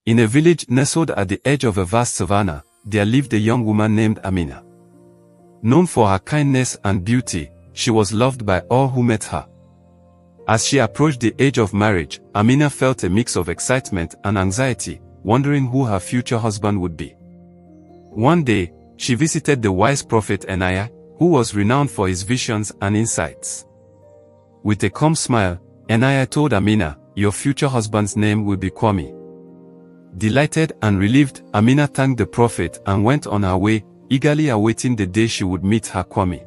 In a village nestled at the edge of a vast savanna, there lived a young woman named Amina. Known for her kindness and beauty, she was loved by all who met her. As she approached the age of marriage, Amina felt a mix of excitement and anxiety, wondering who her future husband would be. One day, she visited the wise prophet Eniah, who was renowned for his visions and insights. With a calm smile, Eniah told Amina, "Your future husband's name will be Kwame." Delighted and relieved, Amina thanked the prophet and went on her way, eagerly awaiting the day she would meet her Kwame.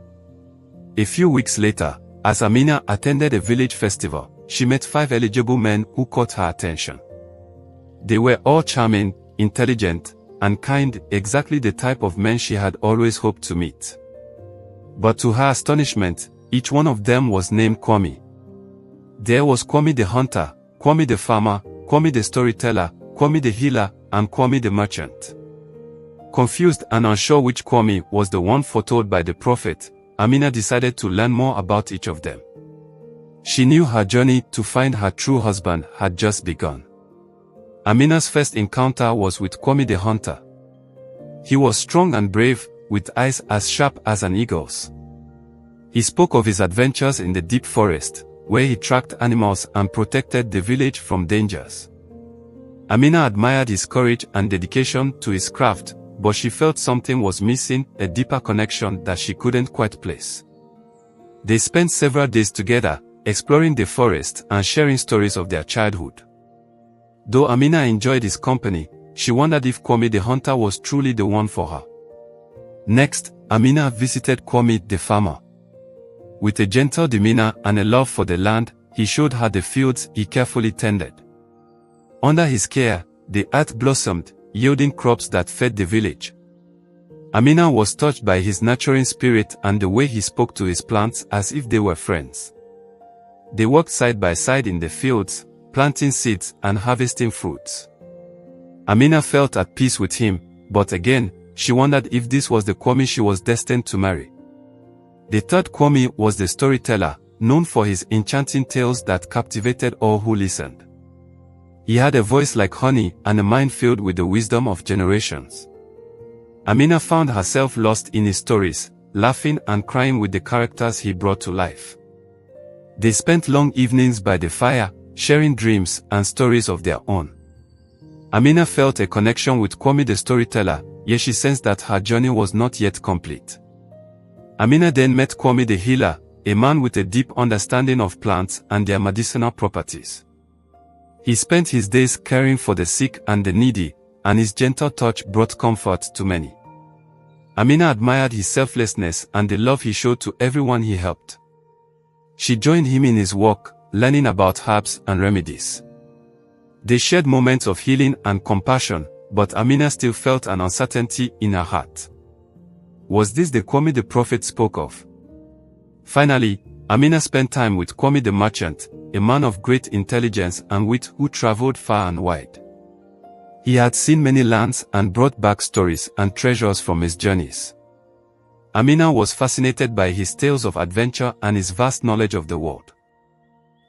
A few weeks later, as Amina attended a village festival, she met 5 eligible men who caught her attention. They were all charming, intelligent, and kind, exactly the type of men she had always hoped to meet. But to her astonishment, each one of them was named Kwame. There was Kwame the hunter, Kwame the farmer, Kwame the storyteller, Kwame the healer, and Kwame the merchant. Confused and unsure which Kwame was the one foretold by the prophet, Amina decided to learn more about each of them. She knew her journey to find her true husband had just begun. Amina's first encounter was with Kwame the hunter. He was strong and brave, with eyes as sharp as an eagle's. He spoke of his adventures in the deep forest, where he tracked animals and protected the village from dangers. Amina admired his courage and dedication to his craft, but she felt something was missing, a deeper connection that she couldn't quite place. They spent several days together, exploring the forest and sharing stories of their childhood. Though Amina enjoyed his company, she wondered if Kwame the hunter was truly the one for her. Next, Amina visited Kwame the farmer. With a gentle demeanor and a love for the land, he showed her the fields he carefully tended. Under his care, the earth blossomed, yielding crops that fed the village. Amina was touched by his nurturing spirit and the way he spoke to his plants as if they were friends. They worked side by side in the fields, planting seeds and harvesting fruits. Amina felt at peace with him, but again, she wondered if this was the Kwame she was destined to marry. The third Kwame was the storyteller, known for his enchanting tales that captivated all who listened. He had a voice like honey and a mind filled with the wisdom of generations. Amina found herself lost in his stories, laughing and crying with the characters he brought to life. They spent long evenings by the fire, sharing dreams and stories of their own. Amina felt a connection with Kwame the storyteller, yet she sensed that her journey was not yet complete. Amina then met Kwame the healer, a man with a deep understanding of plants and their medicinal properties. He spent his days caring for the sick and the needy, and his gentle touch brought comfort to many. Amina admired his selflessness and the love he showed to everyone he helped. She joined him in his work, learning about herbs and remedies. They shared moments of healing and compassion, but Amina still felt an uncertainty in her heart. Was this the Kwame the prophet spoke of? Finally, Amina spent time with Kwame the merchant, a man of great intelligence and wit who traveled far and wide. He had seen many lands and brought back stories and treasures from his journeys. Amina was fascinated by his tales of adventure and his vast knowledge of the world.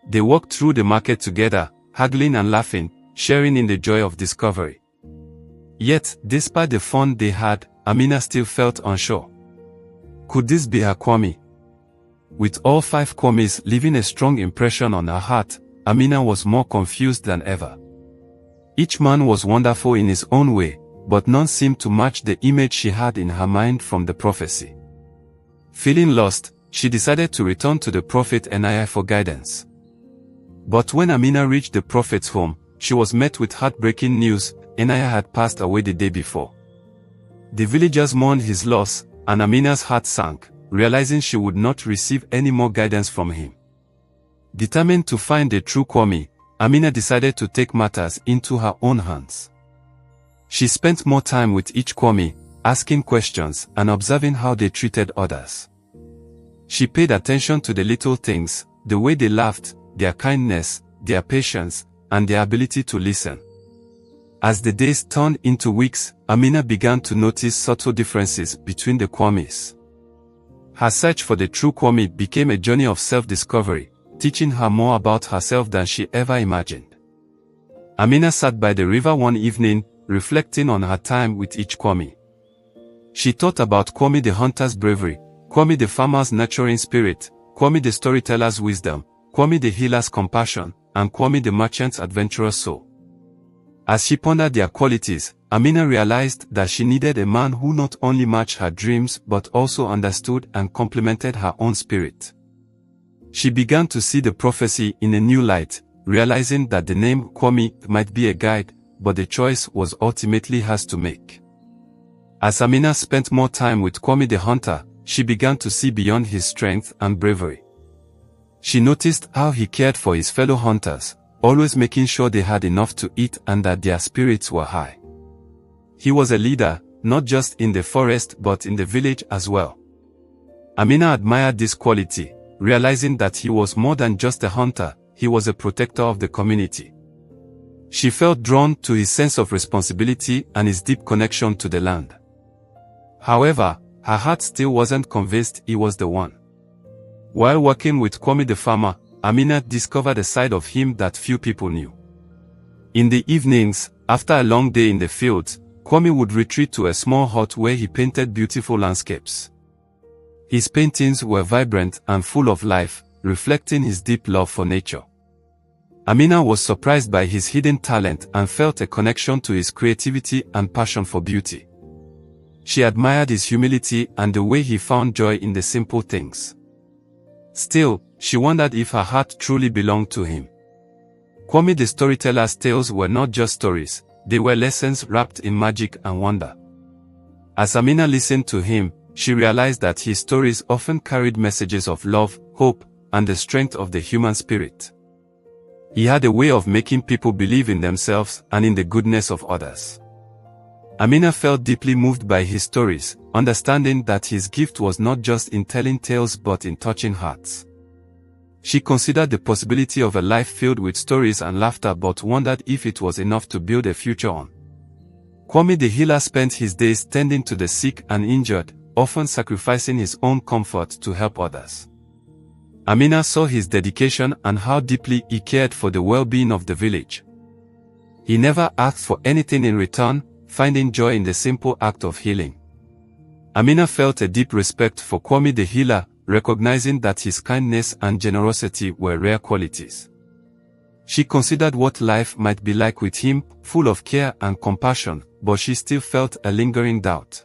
They walked through the market together, haggling and laughing, sharing in the joy of discovery. Yet, despite the fun they had, Amina still felt unsure. Could this be her Kwame? With all 5 Kwames leaving a strong impression on her heart, Amina was more confused than ever. Each man was wonderful in his own way, but none seemed to match the image she had in her mind from the prophecy. Feeling lost, she decided to return to the prophet Eniah for guidance. But when Amina reached the prophet's home, she was met with heartbreaking news: Eniah had passed away the day before. The villagers mourned his loss, and Amina's heart sank, realizing she would not receive any more guidance from him. Determined to find the true Kwame, Amina decided to take matters into her own hands. She spent more time with each Kwame, asking questions and observing how they treated others. She paid attention to the little things, the way they laughed, their kindness, their patience, and their ability to listen. As the days turned into weeks, Amina began to notice subtle differences between the Kwames. Her search for the true Kwame became a journey of self-discovery, teaching her more about herself than she ever imagined. Amina sat by the river one evening, reflecting on her time with each Kwame. She thought about Kwame the hunter's bravery, Kwame the farmer's nurturing spirit, Kwame the storyteller's wisdom, Kwame the healer's compassion, and Kwame the merchant's adventurous soul. As she pondered their qualities, Amina realized that she needed a man who not only matched her dreams but also understood and complemented her own spirit. She began to see the prophecy in a new light, realizing that the name Kwame might be a guide, but the choice was ultimately hers to make. As Amina spent more time with Kwame the hunter, she began to see beyond his strength and bravery. She noticed how he cared for his fellow hunters, always making sure they had enough to eat and that their spirits were high. He was a leader, not just in the forest but in the village as well. Amina admired this quality, realizing that he was more than just a hunter, he was a protector of the community. She felt drawn to his sense of responsibility and his deep connection to the land. However, her heart still wasn't convinced he was the one. While working with Kwame the farmer, Amina discovered a side of him that few people knew. In the evenings, after a long day in the fields, Kwame would retreat to a small hut where he painted beautiful landscapes. His paintings were vibrant and full of life, reflecting his deep love for nature. Amina was surprised by his hidden talent and felt a connection to his creativity and passion for beauty. She admired his humility and the way he found joy in the simple things. Still, she wondered if her heart truly belonged to him. Kwame the storyteller's tales were not just stories, they were lessons wrapped in magic and wonder. As Amina listened to him, she realized that his stories often carried messages of love, hope, and the strength of the human spirit. He had a way of making people believe in themselves and in the goodness of others. Amina felt deeply moved by his stories, understanding that his gift was not just in telling tales but in touching hearts. She considered the possibility of a life filled with stories and laughter but wondered if it was enough to build a future on. Kwame the healer spent his days tending to the sick and injured, often sacrificing his own comfort to help others. Amina saw his dedication and how deeply he cared for the well-being of the village. He never asked for anything in return, finding joy in the simple act of healing. Amina felt a deep respect for Kwame the healer, recognizing that his kindness and generosity were rare qualities. She considered what life might be like with him, full of care and compassion, but she still felt a lingering doubt.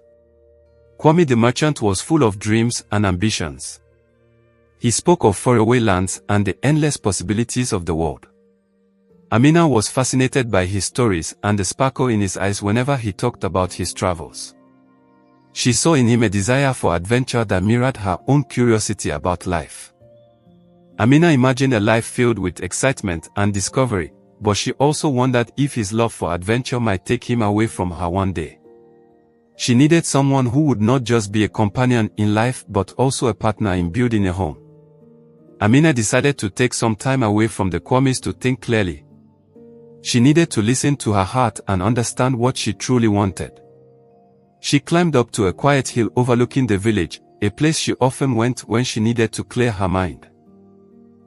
Kwame the merchant was full of dreams and ambitions. He spoke of faraway lands and the endless possibilities of the world. Amina was fascinated by his stories and the sparkle in his eyes whenever he talked about his travels. She saw in him a desire for adventure that mirrored her own curiosity about life. Amina imagined a life filled with excitement and discovery, but she also wondered if his love for adventure might take him away from her one day. She needed someone who would not just be a companion in life but also a partner in building a home. Amina decided to take some time away from the Kwames to think clearly. She needed to listen to her heart and understand what she truly wanted. She climbed up to a quiet hill overlooking the village, a place she often went when she needed to clear her mind.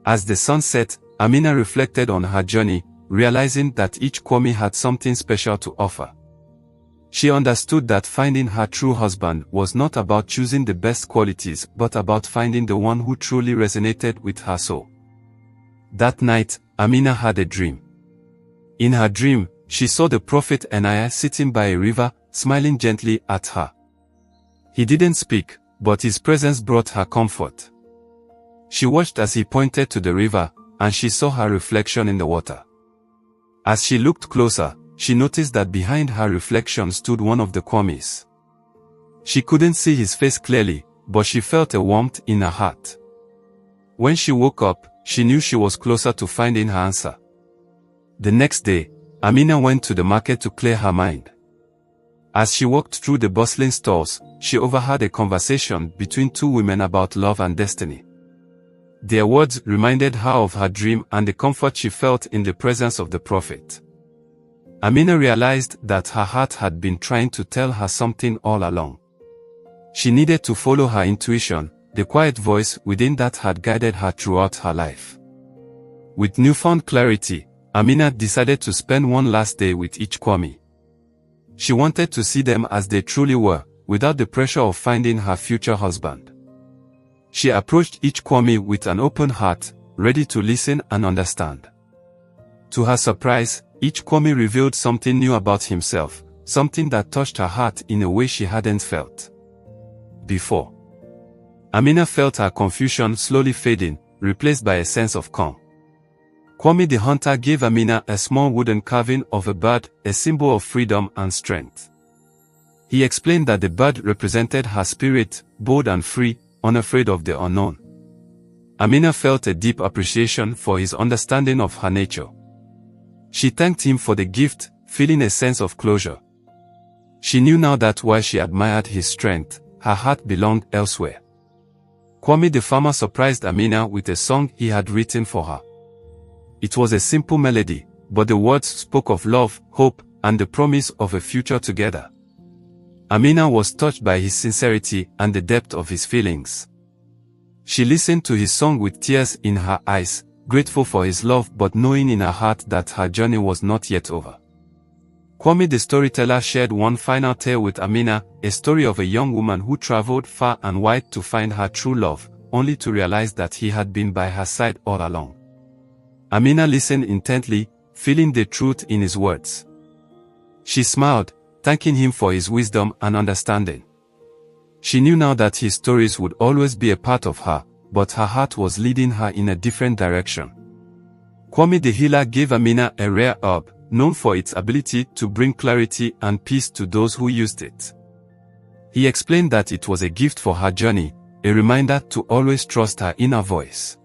As the sun set, Amina reflected on her journey, realizing that each Kwame had something special to offer. She understood that finding her true husband was not about choosing the best qualities but about finding the one who truly resonated with her soul. That night, Amina had a dream. In her dream, she saw the prophet Ghania sitting by a river, smiling gently at her. He didn't speak, but his presence brought her comfort. She watched as he pointed to the river, and she saw her reflection in the water. As she looked closer, she noticed that behind her reflection stood one of the Kwames. She couldn't see his face clearly, but she felt a warmth in her heart. When she woke up, she knew she was closer to finding her answer. The next day, Amina went to the market to clear her mind. As she walked through the bustling stores, she overheard a conversation between two women about love and destiny. Their words reminded her of her dream and the comfort she felt in the presence of the prophet. Amina realized that her heart had been trying to tell her something all along. She needed to follow her intuition, the quiet voice within that had guided her throughout her life. With newfound clarity, Amina decided to spend one last day with each Kwame. She wanted to see them as they truly were, without the pressure of finding her future husband. She approached each Kwame with an open heart, ready to listen and understand. To her surprise, each Kwame revealed something new about himself, something that touched her heart in a way she hadn't felt before. Amina felt her confusion slowly fading, replaced by a sense of calm. Kwame the hunter gave Amina a small wooden carving of a bird, a symbol of freedom and strength. He explained that the bird represented her spirit, bold and free, unafraid of the unknown. Amina felt a deep appreciation for his understanding of her nature. She thanked him for the gift, feeling a sense of closure. She knew now that while she admired his strength, her heart belonged elsewhere. Kwame the farmer surprised Amina with a song he had written for her. It was a simple melody, but the words spoke of love, hope, and the promise of a future together. Amina was touched by his sincerity and the depth of his feelings. She listened to his song with tears in her eyes, grateful for his love but knowing in her heart that her journey was not yet over. Kwame the storyteller shared one final tale with Amina, a story of a young woman who traveled far and wide to find her true love, only to realize that he had been by her side all along. Amina listened intently, feeling the truth in his words. She smiled, thanking him for his wisdom and understanding. She knew now that his stories would always be a part of her, but her heart was leading her in a different direction. Kwame the healer gave Amina a rare herb, known for its ability to bring clarity and peace to those who used it. He explained that it was a gift for her journey, a reminder to always trust her inner voice.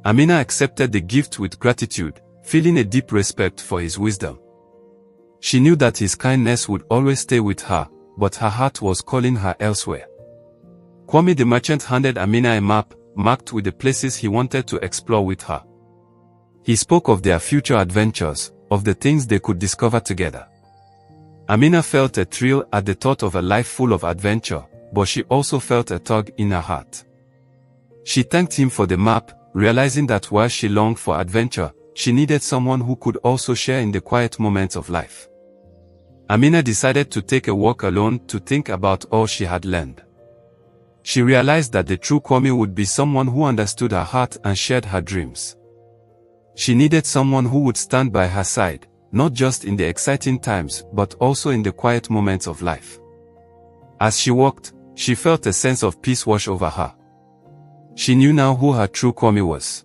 Amina accepted the gift with gratitude, feeling a deep respect for his wisdom. She knew that his kindness would always stay with her, but her heart was calling her elsewhere. Kwame the merchant handed Amina a map, marked with the places he wanted to explore with her. He spoke of their future adventures, of the things they could discover together. Amina felt a thrill at the thought of a life full of adventure, but she also felt a tug in her heart. She thanked him for the map, realizing that while she longed for adventure, she needed someone who could also share in the quiet moments of life. Amina decided to take a walk alone to think about all she had learned. She realized that the true Kwame would be someone who understood her heart and shared her dreams. She needed someone who would stand by her side, not just in the exciting times but also in the quiet moments of life. As she walked, she felt a sense of peace wash over her. She knew now who her true Kwame was.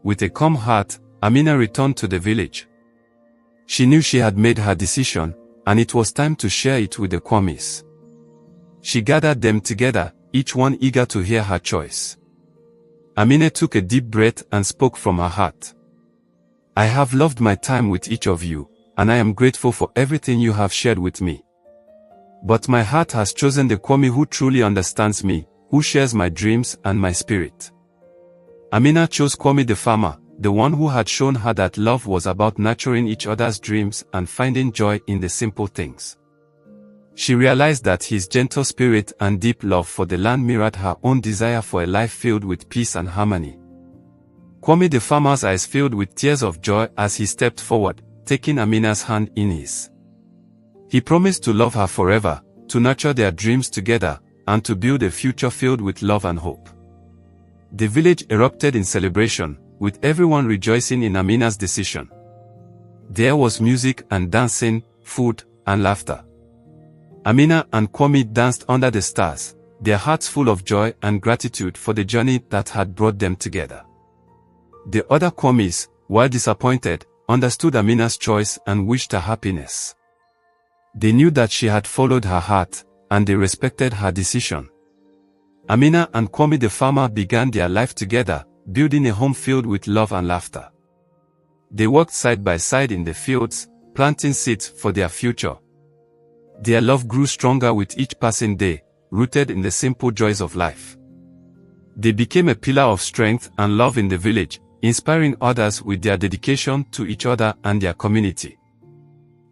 With a calm heart, Amina returned to the village. She knew she had made her decision, and it was time to share it with the Kwames. She gathered them together, each one eager to hear her choice. Amina took a deep breath and spoke from her heart. I have loved my time with each of you, and I am grateful for everything you have shared with me. But my heart has chosen the Kwame who truly understands me, who shares my dreams and my spirit. Amina chose Kwame the farmer, the one who had shown her that love was about nurturing each other's dreams and finding joy in the simple things. She realized that his gentle spirit and deep love for the land mirrored her own desire for a life filled with peace and harmony. Kwame the farmer's eyes filled with tears of joy as he stepped forward, taking Amina's hand in his. He promised to love her forever, to nurture their dreams together, and to build a future filled with love and hope. The village erupted in celebration, with everyone rejoicing in Amina's decision. There was music and dancing, food and laughter. Amina and Kwame danced under the stars, their hearts full of joy and gratitude for the journey that had brought them together. The other Kwames, while disappointed, understood Amina's choice and wished her happiness. They knew that she had followed her heart, and they respected her decision. Amina and Kwame the farmer began their life together, building a home filled with love and laughter. They worked side by side in the fields, planting seeds for their future. Their love grew stronger with each passing day, rooted in the simple joys of life. They became a pillar of strength and love in the village, inspiring others with their dedication to each other and their community.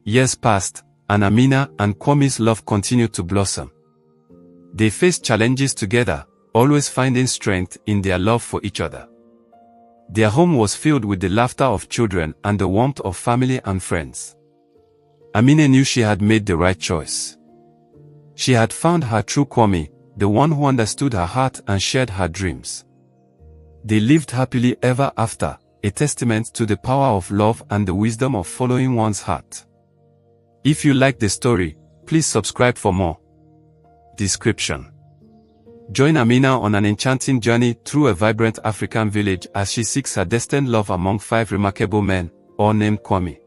Years passed, and Amina and Kwame's love continued to blossom. They faced challenges together, always finding strength in their love for each other. Their home was filled with the laughter of children and the warmth of family and friends. Amina knew she had made the right choice. She had found her true Kwame, the one who understood her heart and shared her dreams. They lived happily ever after, a testament to the power of love and the wisdom of following one's heart. If you like the story, please subscribe for more. Description: join Amina on an enchanting journey through a vibrant African village as she seeks her destined love among 5 remarkable men, all named Kwame.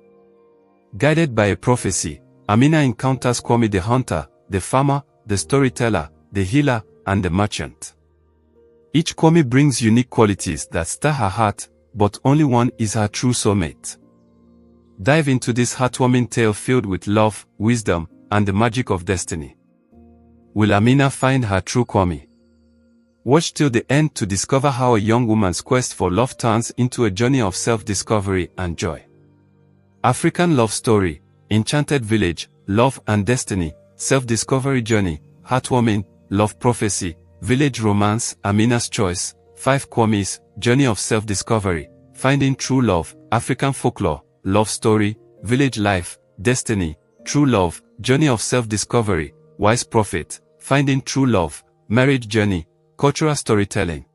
Guided by a prophecy, Amina encounters Kwame the hunter, the farmer, the storyteller, the healer, and the merchant. Each Kwame brings unique qualities that stir her heart, but only one is her true soulmate. Dive into this heartwarming tale filled with love, wisdom, and the magic of destiny. Will Amina find her true Kwame? Watch till the end to discover how a young woman's quest for love turns into a journey of self-discovery and joy. African love story, enchanted village, love and destiny, self-discovery journey, heartwarming, love prophecy, village romance, Amina's choice, 5 Kwames, journey of self-discovery, finding true love, African folklore, love story, village life, destiny, true love, journey of self-discovery, wise prophet, finding true love, marriage journey, cultural storytelling,